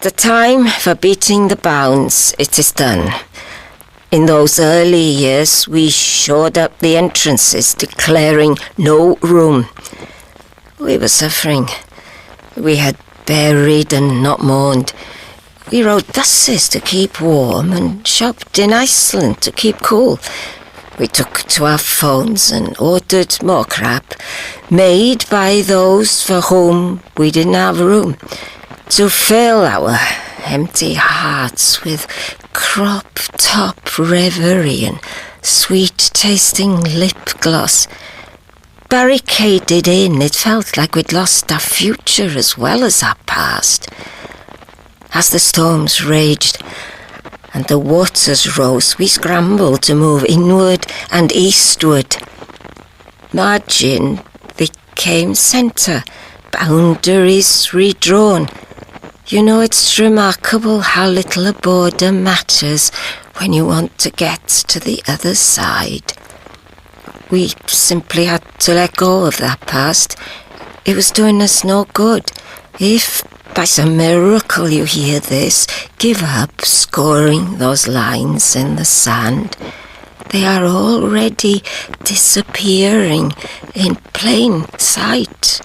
The time for beating the bounds, it is done. In those early years, we shored up the entrances, declaring no room. We were suffering. We had buried and not mourned. We rode buses to keep warm and shopped in Iceland to keep cool. We took to our phones and ordered more crap, made by those for whom we didn't have room, to fill our empty hearts with crop-top reverie and sweet-tasting lip gloss. Barricaded in, it felt like we'd lost our future as well as our past. As the storms raged and the waters rose, we scrambled to move inward and eastward. Margin became centre, boundaries redrawn. You know, it's remarkable how little a border matters when you want to get to the other side. We simply had to let go of that past. It was doing us no good. If by some miracle you hear this, give up scoring those lines in the sand. They are already disappearing in plain sight.